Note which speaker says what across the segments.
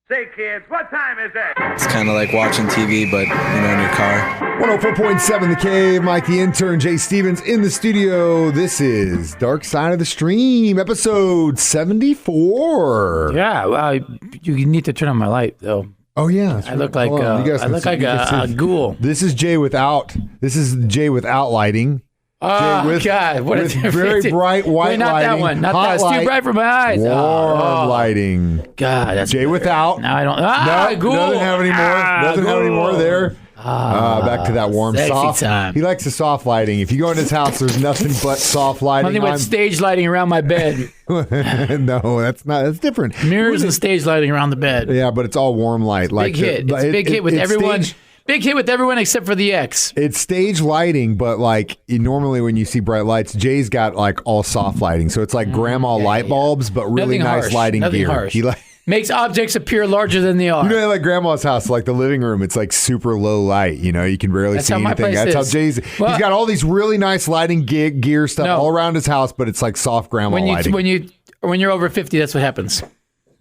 Speaker 1: Say, kids, what time is it?
Speaker 2: It's kind of like watching TV, but, in your car.
Speaker 3: 104.7 The Cave, Mike the Intern, Jay Stevens in the studio. This is Dark Side of the Stream, episode 74.
Speaker 4: Yeah, you need to turn on my light, though.
Speaker 3: Oh, yeah.
Speaker 4: I look like a ghoul.
Speaker 3: This is Jay without lighting.
Speaker 4: Oh, God. What
Speaker 3: with very bright white
Speaker 4: not
Speaker 3: lighting.
Speaker 4: That one. Not that. It's too bright for my eyes.
Speaker 3: Warm lighting.
Speaker 4: God, that's
Speaker 3: Jay without.
Speaker 4: Now I don't. Ghoul.
Speaker 3: Doesn't have any more. Doesn't have any more there. Back to that warm, soft.
Speaker 4: Time.
Speaker 3: He likes the soft lighting. If you go in his house, there's nothing but soft lighting.
Speaker 4: Nothing but stage lighting around my bed.
Speaker 3: No, that's not. That's different.
Speaker 4: Mirrors and stage lighting around the bed.
Speaker 3: Yeah, but it's all warm light.
Speaker 4: Big hit. It's big hit with everyone. Big hit with everyone except for the ex.
Speaker 3: It's stage lighting, but normally when you see bright lights, Jay's got like all soft lighting. So it's like grandma light bulbs, but really nice lighting gear.
Speaker 4: Harsh.
Speaker 3: He
Speaker 4: makes objects appear larger than they are.
Speaker 3: Like grandma's house, like the living room, it's like super low light. You can barely see anything. That's how Jay's. He's got all these really nice lighting gear stuff all around his house, but it's like soft grandma lighting.
Speaker 4: When you're over 50, that's what happens.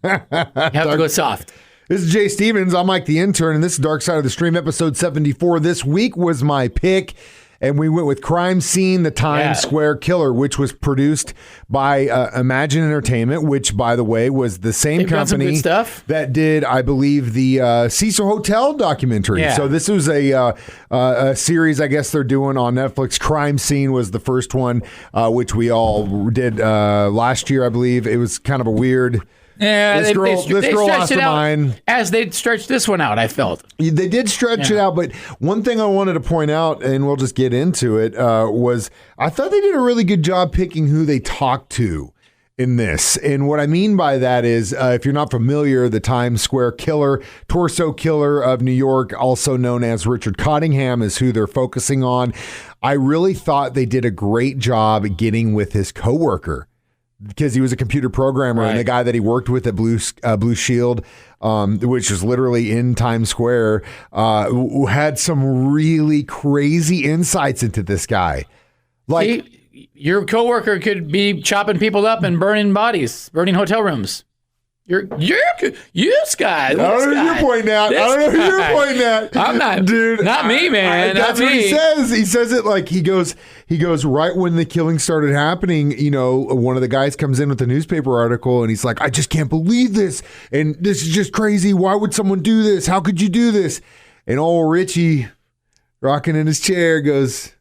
Speaker 4: You have to go soft.
Speaker 3: This is Jay Stevens. I'm Mike the Intern, and this is Dark Side of the Stream, episode 74. This week was my pick, and we went with Crime Scene, the Times Square Killer, which was produced by Imagine Entertainment, which, by the way, was the same company that did, I believe, the Cecil Hotel documentary. Yeah. So this was a series, I guess they're doing on Netflix. Crime Scene was the first one, which we all did last year, I believe. It was kind of a weird...
Speaker 4: Yeah,
Speaker 3: this girl lost her mind.
Speaker 4: As they stretched this one out, I felt.
Speaker 3: They did stretch it out, but one thing I wanted to point out, and we'll just get into it, was I thought they did a really good job picking who they talked to in this. And what I mean by that is, if you're not familiar, the Times Square Killer, torso killer of New York, also known as Richard Cottingham, is who they're focusing on. I really thought they did a great job getting with his coworker, because he was a computer programmer, and the guy that he worked with at Blue Shield, which was literally in Times Square, had some really crazy insights into this guy.
Speaker 4: Your coworker could be chopping people up and burning bodies, burning hotel rooms. This guy.
Speaker 3: I don't know who you're pointing at.
Speaker 4: I'm not, dude. Not me, man.
Speaker 3: That's what he says. He says it like he goes right when the killing started happening. One of the guys comes in with a newspaper article, and he's like, "I just can't believe this, and this is just crazy. Why would someone do this? How could you do this?" And old Richie, rocking in his chair, goes,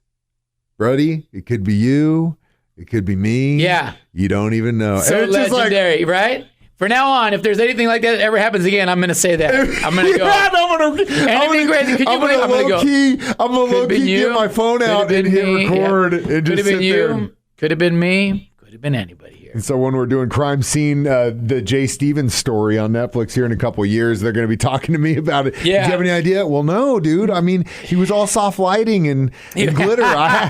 Speaker 3: "Buddy, it could be you. It could be me.
Speaker 4: Yeah,
Speaker 3: you don't even know."
Speaker 4: So
Speaker 3: and it's
Speaker 4: legendary,
Speaker 3: just
Speaker 4: right? For now on, if there's anything like that ever happens again, I'm going to say that. I'm going to go.
Speaker 3: I'm going to low-key get my phone out and hit record and just sit there.
Speaker 4: Could have been me. Could have been anybody here.
Speaker 3: And so when we're doing Crime Scene, the Jay Stevens story on Netflix here in a couple of years, they're going to be talking to me about it. Yeah. Do you have any idea? Well, no, dude. I mean, he was all soft lighting and glitter. I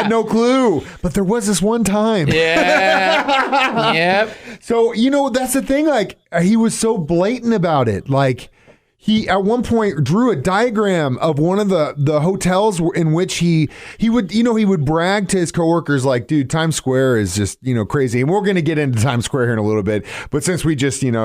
Speaker 3: had no clue. But there was this one time.
Speaker 4: Yeah. Yep.
Speaker 3: So, that's the thing. Like, he was so blatant about it. Like, he at one point drew a diagram of one of the hotels in which he would brag to his coworkers like, dude, Times Square is just, crazy. And we're going to get into Times Square here in a little bit. But since we just blew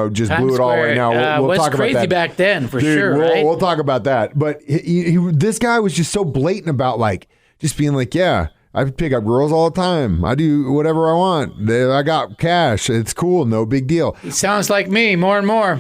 Speaker 3: it all right now, we'll talk about that.
Speaker 4: Was crazy back then, for sure, right?
Speaker 3: We'll talk about that. But this guy was just so blatant about like, just being like, yeah, I pick up girls all the time. I do whatever I want. I got cash. It's cool. No big deal.
Speaker 4: He sounds like me more and more.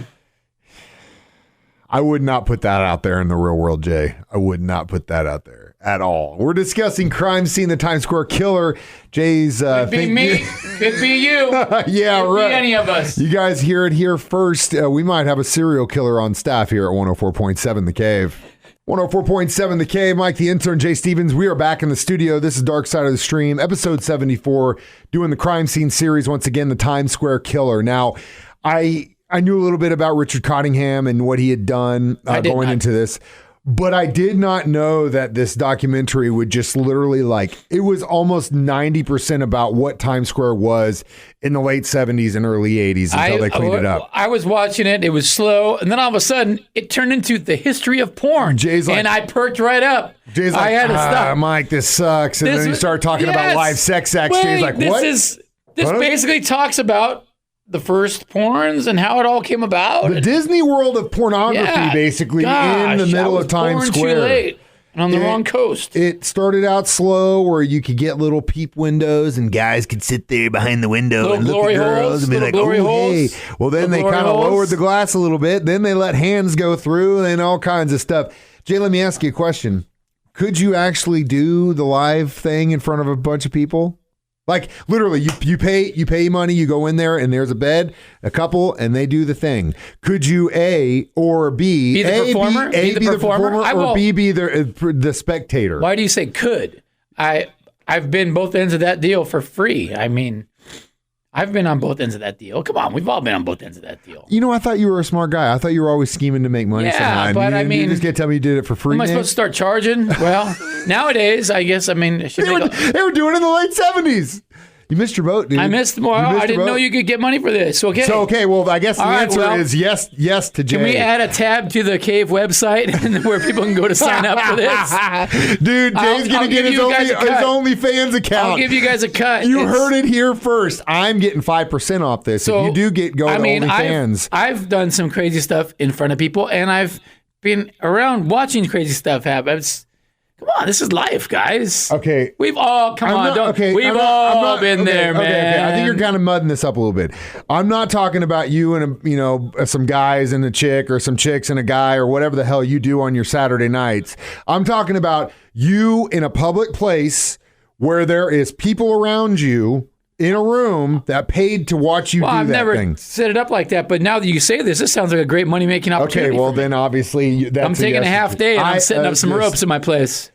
Speaker 3: I would not put that out there in the real world, Jay. I would not put that out there at all. We're discussing Crime Scene, the Times Square Killer. Jay's
Speaker 4: could be me, could be you.
Speaker 3: Yeah,
Speaker 4: could
Speaker 3: right.
Speaker 4: Be any of us.
Speaker 3: You guys hear it here first. We might have a serial killer on staff here at 104.7 The Cave. 104.7 The Cave, Mike the Intern, Jay Stevens. We are back in the studio. This is Dark Side of the Stream, episode 74, doing the Crime Scene series, once again, the Times Square Killer. Now, I knew a little bit about Richard Cottingham and what he had done going into this, but I did not know that this documentary would just literally it was almost 90% about what Times Square was in the late 70s and early 80s until they cleaned it up.
Speaker 4: I was watching it. It was slow. And then all of a sudden, it turned into the history of porn.
Speaker 3: Jay's like,
Speaker 4: and I perked right up.
Speaker 3: Jay's like,
Speaker 4: I had to stop.
Speaker 3: Mike, this sucks. And then you start talking about live sex acts. Jay's like, what?
Speaker 4: This basically talks about the first porns and how it all came about.
Speaker 3: The Disney World of pornography, basically, in the middle of Times Square.
Speaker 4: Too late. And on the wrong coast.
Speaker 3: It started out slow where you could get little peep windows and guys could sit there behind the window and look at girls and be like, oh, hey. Well, then they kind of lowered the glass a little bit. Then they let hands go through and all kinds of stuff. Jay, let me ask you a question. Could you actually do the live thing in front of a bunch of people? Like literally, you pay money, you go in there, and there's a bed, a couple, and they do the thing. Could you A or B?
Speaker 4: Be the performer?
Speaker 3: Be the performer, or B be the spectator?
Speaker 4: Why do you say could? I've been both ends of that deal for free. I mean, I've been on both ends of that deal. Come on, we've all been on both ends of that deal.
Speaker 3: You know, I thought you were a smart guy. I thought you were always scheming to make money somehow.
Speaker 4: Yeah, but
Speaker 3: you just can't tell me you did it for free.
Speaker 4: Am I supposed to start charging? Well, nowadays, I guess, I mean...
Speaker 3: They were doing it in the late 70s. You missed your boat, dude.
Speaker 4: I missed more. I didn't know you could get money for this. Okay.
Speaker 3: So, well, I guess the answer is yes to Jay.
Speaker 4: Can we add a tab to the Cave website where people can go to sign up for this?
Speaker 3: Dude, Jay's going to get his OnlyFans account.
Speaker 4: I'll give you guys a cut.
Speaker 3: You heard it here first. I'm getting 5% off this. So, if you do go to OnlyFans.
Speaker 4: I've done some crazy stuff in front of people, and I've been around watching crazy stuff happen. Come on, this is life, guys.
Speaker 3: Okay.
Speaker 4: We've all, been there, man.
Speaker 3: Okay. I think you're kind of mudding this up a little bit. I'm not talking about you and, some guys and a chick or some chicks and a guy or whatever the hell you do on your Saturday nights. I'm talking about you in a public place where there is people around you in a room that paid to watch you do that thing.
Speaker 4: I've never set it up like that, but now that you say this sounds like a great money-making opportunity.
Speaker 3: Okay, well, then obviously that's
Speaker 4: I'm taking a half day and I'm setting up some ropes in my place.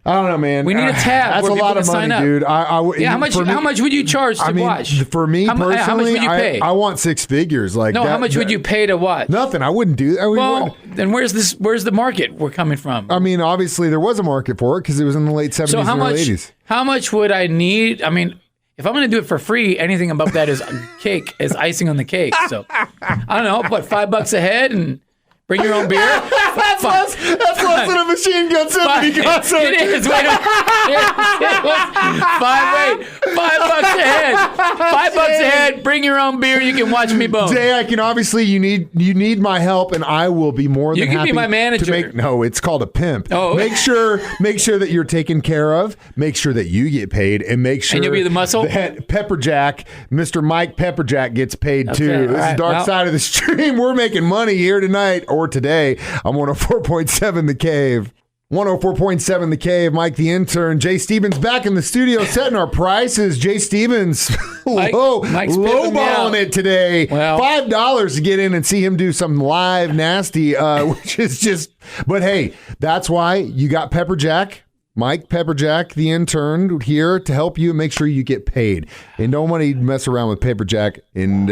Speaker 3: I don't know, man.
Speaker 4: We need a tab.
Speaker 3: That's a lot of money, dude.
Speaker 4: How much would you charge to watch?
Speaker 3: For me personally, how much would you pay? I want six figures.
Speaker 4: How much would you pay to watch?
Speaker 3: Nothing. I wouldn't do that.
Speaker 4: Then where's the market we're coming from?
Speaker 3: I mean, obviously there was a market for it because it was in the late 70s and early 80s.
Speaker 4: How much would I need? I mean, if I'm going to do it for free, anything above that is cake, is icing on the cake. So I don't know, put $5 a head and bring your own beer.
Speaker 3: That's less than a Machine Gun Symphony concert.
Speaker 4: It is. Wait a minute. $5 a head. $5 a head. Bring your own beer. You can watch me bone.
Speaker 3: Jay, I can obviously you need my help, and I will be more than happy.
Speaker 4: You can be my manager.
Speaker 3: No, it's called a pimp.
Speaker 4: Oh,
Speaker 3: make sure that you're taken care of. Make sure that you get paid, and make sure.
Speaker 4: And you'll be the muscle.
Speaker 3: That Pepperjack, Mr. Mike Pepperjack, gets paid too. This is Dark Side of the Stream. We're making money here tonight or today. I'm 104.7 The Cave. 104.7 The Cave. Mike the Intern. Jay Stevens back in the studio setting our prices. Jay Stevens lowballing it today.
Speaker 4: Well,
Speaker 3: $5 to get in and see him do some live nasty, which is just. But hey, that's why you got Pepperjack. Mike Pepperjack, the intern, here to help you and make sure you get paid. And don't want to mess around with Pepperjack. And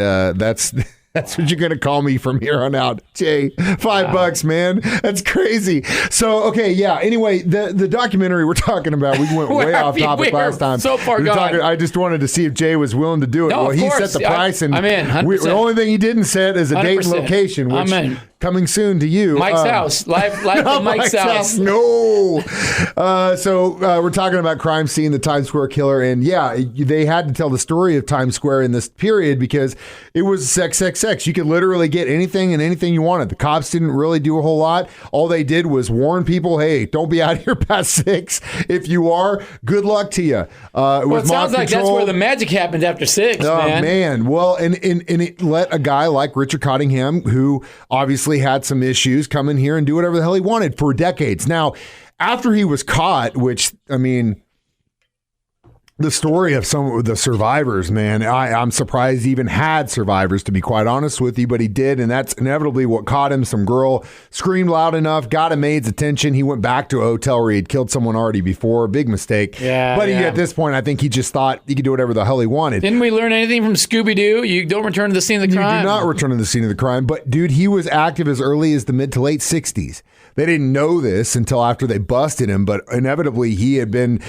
Speaker 3: that's what you're going to call me from here on out. Jay, $5, man. That's crazy. So, okay, yeah. Anyway, the documentary we're talking about, we went way off topic last time.
Speaker 4: So far gone.
Speaker 3: I just wanted to see if Jay was willing to do it.
Speaker 4: No,
Speaker 3: well, he
Speaker 4: course.
Speaker 3: set the price.
Speaker 4: I'm in, 100%.
Speaker 3: The only thing he didn't set is a date and
Speaker 4: 100%.
Speaker 3: location, which coming soon to you.
Speaker 4: Mike's house. Live from Mike's house.
Speaker 3: No. So we're talking about crime scene, the Times Square killer. And yeah, they had to tell the story of Times Square in this period because it was sex. You could literally get anything and anything you wanted. The cops didn't really do a whole lot. All they did was warn people, hey, don't be out here past 6. If you are, good luck to you.
Speaker 4: It sounds like that's where the magic happens after 6, man.
Speaker 3: Oh, man. Well, and it let a guy like Richard Cottingham, who obviously had some issues, come in here and do whatever the hell he wanted for decades. Now, after he was caught, which, I mean, the story of some of the survivors, man, I'm surprised he even had survivors, to be quite honest with you, but he did, and that's inevitably what caught him. Some girl screamed loud enough, got a maid's attention. He went back to a hotel where he had killed someone already before. Big mistake. But at this point, I think he just thought he could do whatever the hell he wanted.
Speaker 4: Didn't we learn anything from Scooby-Doo? You don't return to the scene of the crime.
Speaker 3: You do not return to the scene of the crime. But, dude, he was active as early as the mid to late 60s. They didn't know this until after they busted him, but inevitably he's been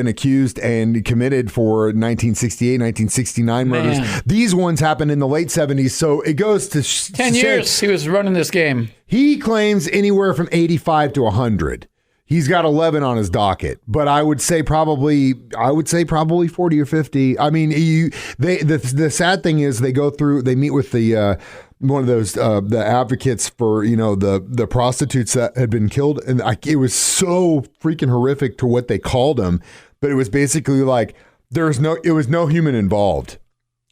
Speaker 3: accused and committed for 1968, 1969 murders.
Speaker 4: Man.
Speaker 3: These ones happened in the late 70s, so it goes to
Speaker 4: 10 years he was running this game.
Speaker 3: He claims anywhere from 85 to 100. He's got 11 on his docket, but I would say probably 40 or 50. I mean, the sad thing is they meet with the one of those the advocates for the prostitutes that had been killed, and it was so freaking horrific to what they called them, but it was basically like it was no human involved,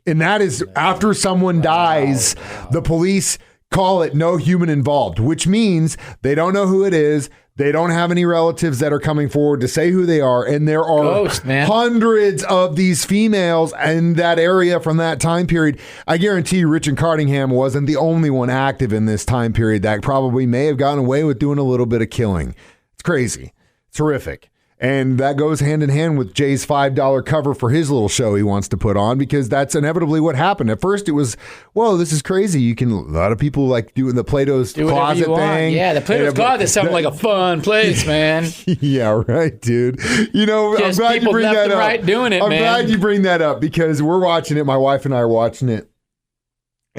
Speaker 3: and that is after someone dies, the police call it no human involved, which means they don't know who it is. They don't have any relatives that are coming forward to say who they are. And there are hundreds of these females in that area from that time period. I guarantee you Richard Cottingham wasn't the only one active in this time period that probably may have gotten away with doing a little bit of killing. It's crazy. It's horrific. And that goes hand in hand with Jay's $5 cover for his little show he wants to put on, because that's inevitably what happened. At first it was, whoa, this is crazy. A lot of people like doing the Plato's Closet thing.
Speaker 4: Yeah, the Plato's Closet sounded like a fun place, man.
Speaker 3: Yeah, right, dude. I'm glad you bring that up.
Speaker 4: Right doing it,
Speaker 3: I'm glad you bring that up because we're watching it. My wife and I are watching it.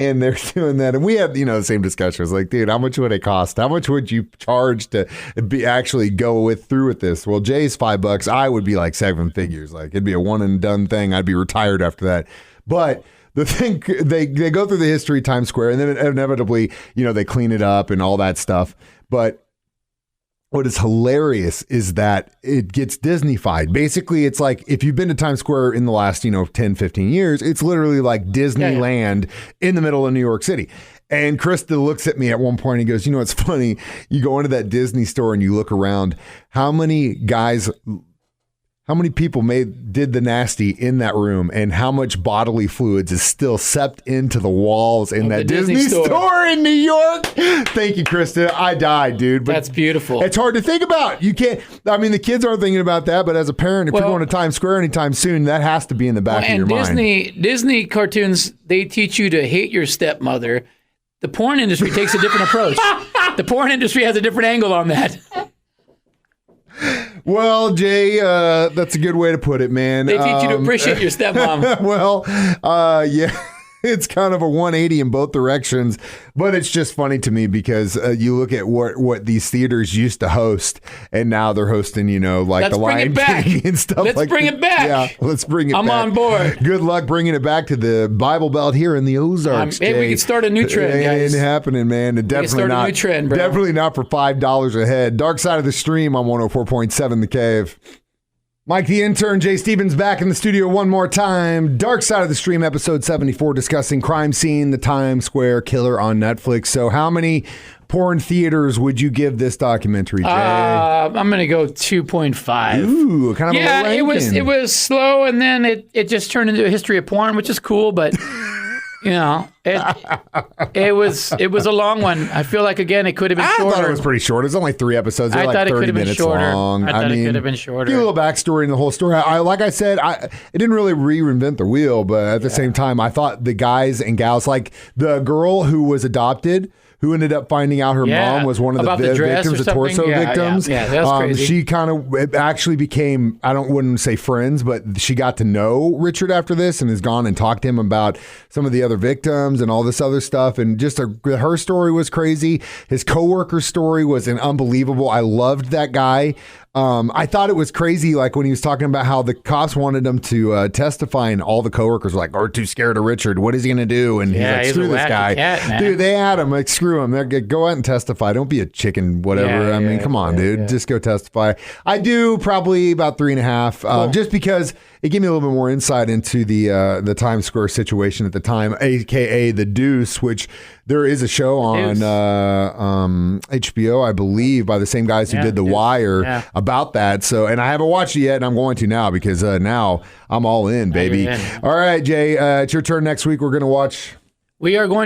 Speaker 3: And they're doing that. And we have, the same discussion. It's like, dude, how much would it cost? How much would you charge to actually go through with this? Well, Jay's $5. I would be like 7 figures. Like it'd be a one and done thing. I'd be retired after that. But the thing, they go through the history of Times Square, and then inevitably, they clean it up and all that stuff. But what is hilarious is that it gets Disney-fied. Basically, it's like if you've been to Times Square in the last, 10, 15 years, it's literally like Disneyland in the middle of New York City. And Krista looks at me at one point and goes, it's funny. You go into that Disney store and you look around. How many people did the nasty in that room, and how much bodily fluids is still seeped into the walls in that Disney store in New York? Thank you, Krista. I died, dude. But
Speaker 4: that's beautiful.
Speaker 3: It's hard to think about. You can't. I mean, the kids aren't thinking about that, but as a parent, if you're going to Times Square anytime soon, that has to be in the back of your mind.
Speaker 4: Disney cartoons, they teach you to hate your stepmother. The porn industry takes a different approach. The porn industry has a different angle on that.
Speaker 3: Well, Jay, that's a good way to put it, man.
Speaker 4: They teach you to appreciate your stepmom.
Speaker 3: Well, yeah. It's kind of a 180 in both directions, but it's just funny to me because you look at what these theaters used to host, and now they're hosting, like the Lion King and stuff.
Speaker 4: Let's bring it back.
Speaker 3: Yeah, let's bring it back.
Speaker 4: I'm on board.
Speaker 3: Good luck bringing it back to the Bible Belt here in the Ozarks.
Speaker 4: Maybe we could start a new trend, guys.
Speaker 3: It ain't happening, man. Definitely not. A new trend, bro. Definitely not for $5 a head. Dark Side of the Stream on 104.7 The Cave. Mike the Intern, Jay Stevens back in the studio one more time. Dark Side of the Stream, episode 74, discussing Crime Scene, the Times Square Killer on Netflix. So how many porn theaters would you give this documentary, Jay?
Speaker 4: I'm going to go 2.5.
Speaker 3: Ooh, kind of a low ranking.
Speaker 4: it was slow, and then it just turned into a history of porn, which is cool, but... it was a long one. I feel like, again, it could have been shorter.
Speaker 3: I thought it was pretty short. It was only 3 episodes. They're like 30 minutes long.
Speaker 4: I thought it could have been shorter.
Speaker 3: Give a little backstory in the whole story. Like I said, it didn't really reinvent the wheel, but at the same time, I thought the guys and gals, like the girl who was adopted, who ended up finding out her mom was one of the victims, the torso victims.
Speaker 4: Yeah, that's crazy.
Speaker 3: She kind of actually became, wouldn't say friends, but she got to know Richard after this and has gone and talked to him about some of the other victims and all this other stuff. And just her story was crazy. His coworker's story was unbelievable. I loved that guy. I thought it was crazy, like when he was talking about how the cops wanted him to testify, and all the coworkers were like, "We're too scared of Richard. What is he going to do?" And he's like, "Screw this guy,
Speaker 4: cat,
Speaker 3: dude." They had him like, "Screw him. Go out and testify. Don't be a chicken, whatever." I mean, come on, dude. Yeah. Just go testify. I do probably about 3.5, cool. Just because it gave me a little bit more insight into the Times Square situation at the time, aka The Deuce, which there is a show on HBO, I believe, by the same guys who did The Wire about that. So, and I haven't watched it yet, and I'm going to now because now I'm all in, baby. All right, Jay, it's your turn next week. We are going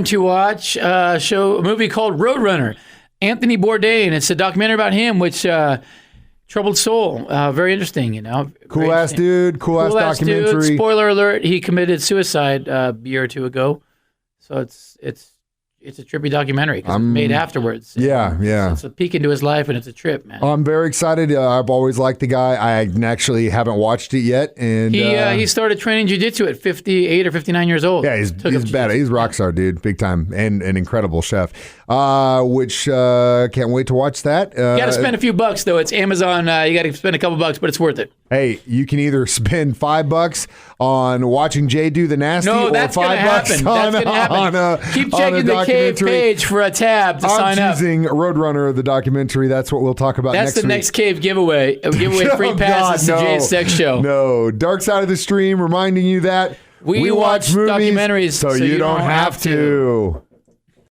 Speaker 3: to watch a movie called Roadrunner. Anthony Bourdain. It's a documentary about him, which troubled soul. Very interesting, Cool ass dude. Cool ass documentary.
Speaker 4: Dude. Spoiler alert: he committed suicide a year or two ago. So it's it's a trippy documentary because it's made afterwards.
Speaker 3: Yeah.
Speaker 4: It's a peek into his life, and it's a trip, man.
Speaker 3: I'm very excited. I've always liked the guy. I actually haven't watched it yet, and
Speaker 4: He started training jiu-jitsu at 58 or 59 years old.
Speaker 3: yeah, he's bad. He's a rock star, dude, big time, and an incredible chef. Which can't wait to watch that.
Speaker 4: You got to spend a few bucks though. It's Amazon. You got to spend a couple bucks, but it's worth it.
Speaker 3: Hey, you can either spend $5 on watching Jay do the nasty,
Speaker 4: No,
Speaker 3: or
Speaker 4: that's
Speaker 3: $5
Speaker 4: gonna happen. That's gonna happen. Keep checking the Cave page for a tab to sign up.
Speaker 3: I'm choosing Roadrunner, the documentary. That's what we'll talk about next week.
Speaker 4: That's the next Cave giveaway. Give away free passes to Jay's sex show.
Speaker 3: No. Dark Side of the Stream reminding you that
Speaker 4: we watch
Speaker 3: movies
Speaker 4: documentaries
Speaker 3: so you don't have to.